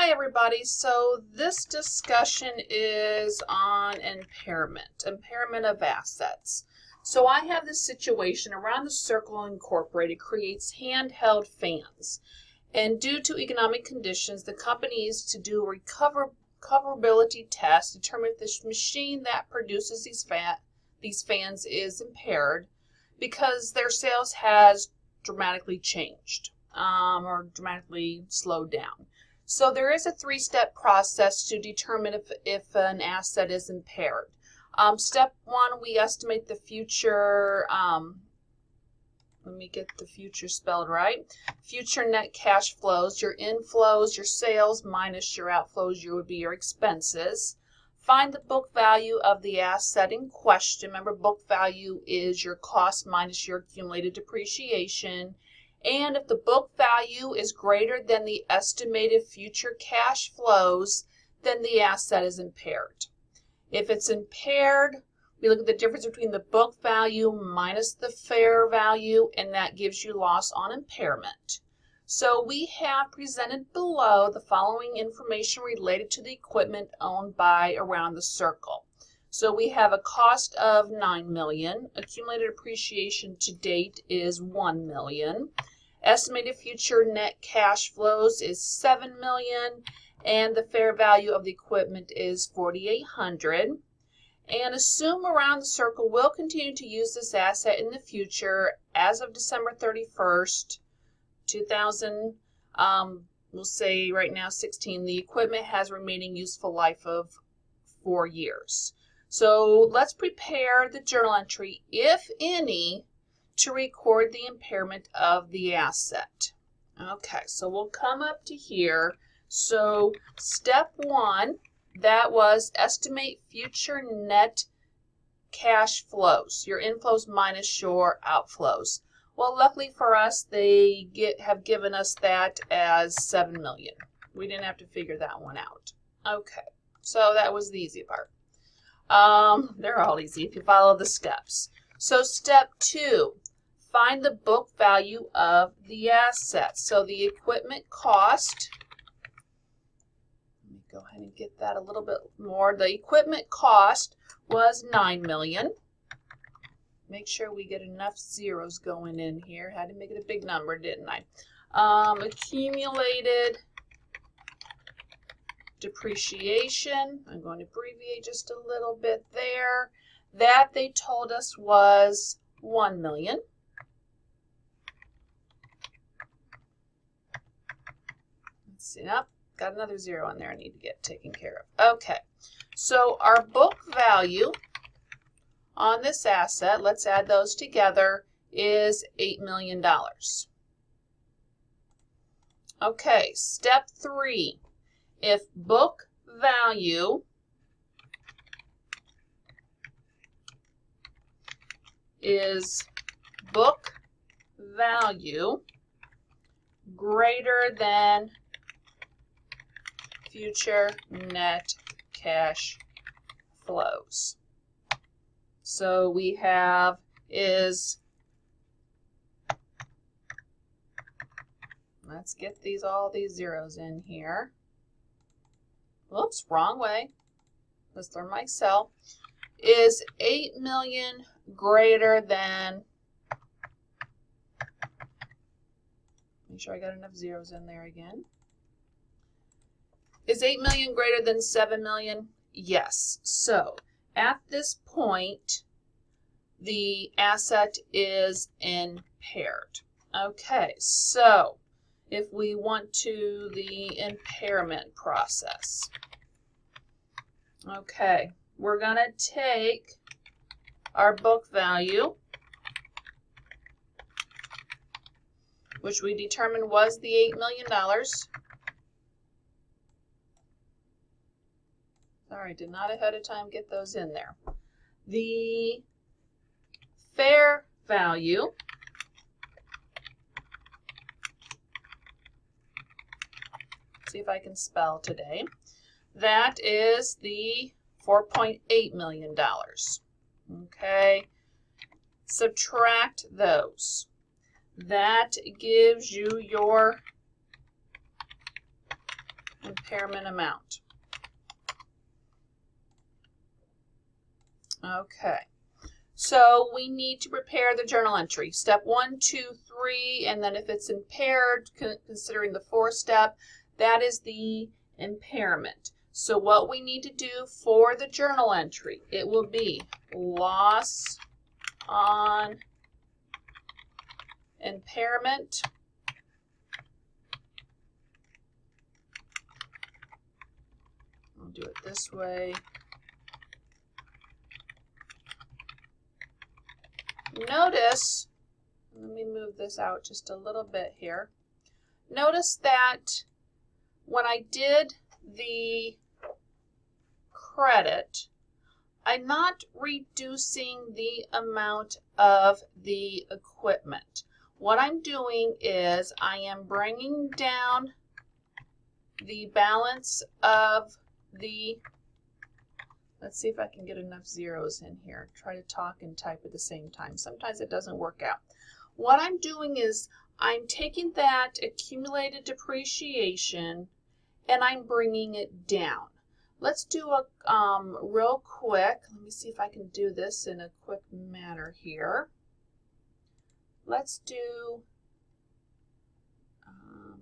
Hi everybody, so this discussion is on impairment of assets. So I have this situation. Around the Circle Incorporated creates handheld fans, and due to economic conditions, the company needs to do a recoverability test to determine if the machine that produces these fans is impaired because their sales has dramatically changed or dramatically slowed down. So there is a three-step process to determine if an asset is impaired. Step one, we estimate the future, let me get the future spelled right, future net cash flows, your inflows, your sales minus your outflows, would be your expenses. Find the book value of the asset in question. Remember, book value is your cost minus your accumulated depreciation. And if the book value is greater than the estimated future cash flows, then the asset is impaired. If it's impaired, we look at the difference between the book value minus the fair value, and that gives you loss on impairment. So we have presented below the following information related to the equipment owned by Around the Circle. So we have a cost of $9 million. Accumulated appreciation to date is $1 million. Estimated future net cash flows is $7 million, and the fair value of the equipment is $4,800. And assume Around the Circle will continue to use this asset in the future. As of December 31st, 2000, we'll say right now 16, the equipment has remaining useful life of 4 years. So let's prepare the journal entry, if any, to record the impairment of the asset. Okay, so we'll come up to here. So step one, that was estimate future net cash flows, your inflows minus your outflows. Well, luckily for us, they have given us that as $7 million. We didn't have to figure that one out. Okay, so that was the easy part. They're all easy if you follow the steps. So step two, find the book value of the asset. So the equipment cost, let me go ahead and get that a little bit more. The equipment cost was $9 million. Make sure we get enough zeros going in here. Had to make it a big number, didn't I? Accumulated depreciation, I'm going to abbreviate just a little bit there. That they told us was $1 million. Let's see, got another zero on there I need to get taken care of. Okay, so our book value on this asset, let's add those together, is $8 million. Okay, step three, if book value is book value greater than future net cash flows. So we have let's get all these zeros in here. Whoops, wrong way. Let's learn my Excel. Is 8 million greater than, make sure I got enough zeros in there again. Is 8 million greater than 7 million? Yes. So at this point, the asset is impaired. Okay, so if we want to the impairment process, okay, we're going to take our book value, which we determined was the $8 million. Sorry, did not ahead of time get those in there. The fair value, see if I can spell today, that is the $4.8 million. Okay, subtract those. That gives you your impairment amount. Okay, so we need to prepare the journal entry. Step 1, 2, 3, and then if it's impaired, considering the 4th step, that is the impairment. So what we need to do for the journal entry, it will be loss on impairment I'll do it this way. Notice, let me move this out just a little bit here. Notice that when I did the credit, I'm not reducing the amount of the equipment. What I'm doing is I am bringing down the balance of the, let's see if I can get enough zeros in here. Try to talk and type at the same time. Sometimes it doesn't work out. What I'm doing is I'm taking that accumulated depreciation and I'm bringing it down. Let's do a real quick, let me see if I can do this in a quick manner here. Let's do,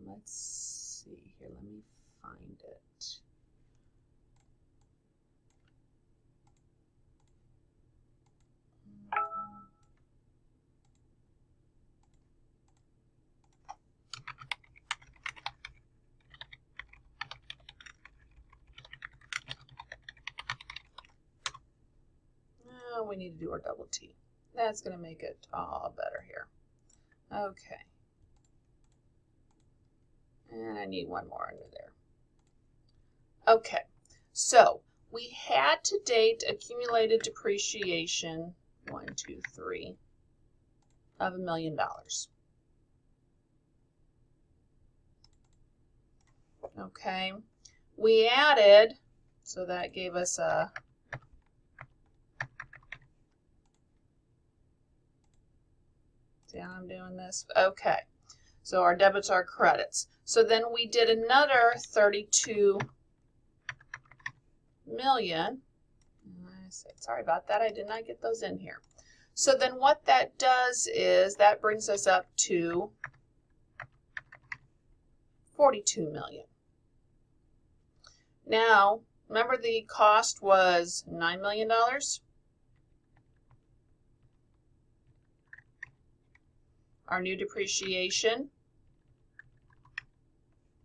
let's see here, let me find it. We need to do our double T. That's going to make it all better here. Okay. And I need one more under there. Okay. So we had to date accumulated depreciation, 1, 2, 3, of $1 million. Okay. We added, so that gave us a see how I'm doing this? Okay, so our debits are credits. So then we did another 32 million. Sorry about that, I did not get those in here. So then what that does is that brings us up to 42 million. Now, remember the cost was $9 million? Our new depreciation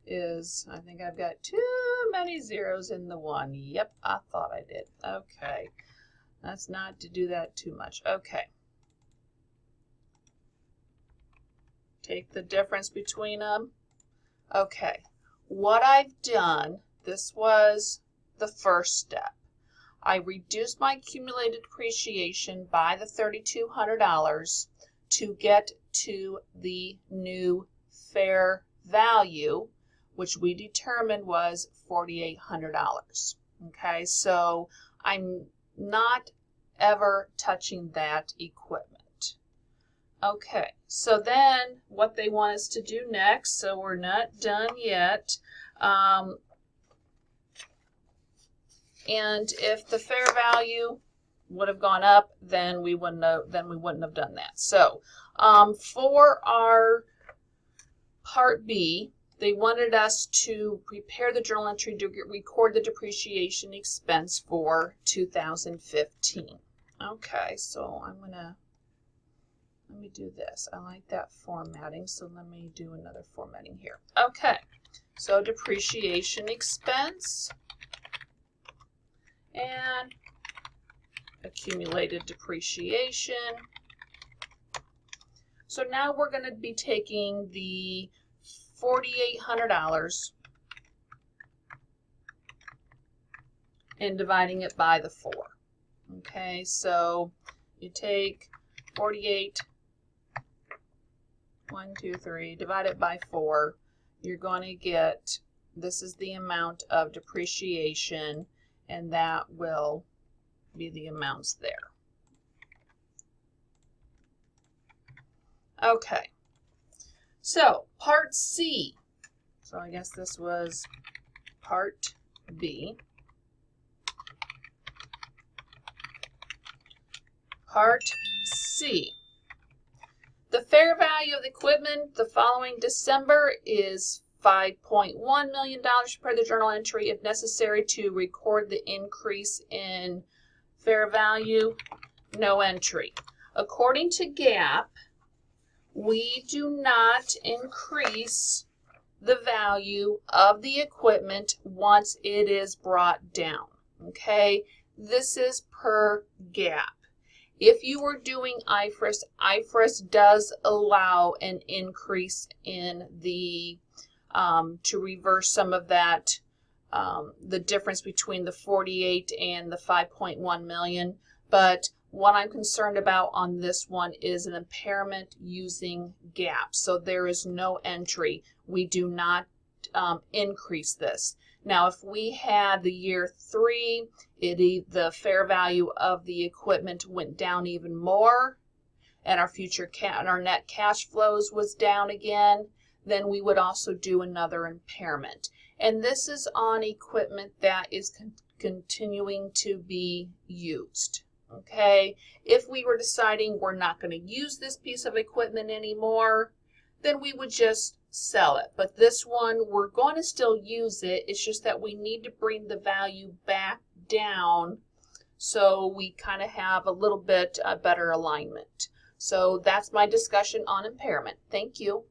is, I think I've got too many zeros in the one. Yep, I thought I did. Okay, that's not to do that too much. Okay. Take the difference between them. Okay, what I've done, this was the first step. I reduced my accumulated depreciation by the $3,200 to get to the new fair value, which we determined was $4,800. Okay, so I'm not ever touching that equipment. Okay, so then what they want us to do next, so we're not done yet, and if the fair value would have gone up, then we wouldn't have done that. So for our part B, they wanted us to prepare the journal entry to record the depreciation expense for 2015. Okay, so let me do this. I like that formatting, so let me do another formatting here. Okay, so depreciation expense and accumulated depreciation. So now we're going to be taking the $4,800 and dividing it by the 4. Okay, so you take 48, 1, 2, 3, divide it by 4. You're going to get, this is the amount of depreciation, and that will be the amounts there. Okay, so part C. So I guess this was Part B. Part C. The fair value of the equipment the following December is $5.1 million per the journal entry. If necessary to record the increase in fair value, no entry. According to GAAP, we do not increase the value of the equipment once it is brought down. Okay, this is per GAAP. If you were doing IFRS, IFRS does allow an increase in the, to reverse some of that, the difference between the 48 and the 5.1 million. But what I'm concerned about on this one is an impairment using GAAP. So there is no entry. We do not increase this. Now, if we had the year 3, the fair value of the equipment went down even more, and our net cash flows was down again, then we would also do another impairment. And this is on equipment that is continuing to be used. Okay, if we were deciding we're not going to use this piece of equipment anymore, then we would just sell it. But this one, we're going to still use it. It's just that we need to bring the value back down so we kind of have a little bit better alignment. So that's my discussion on impairment. Thank you.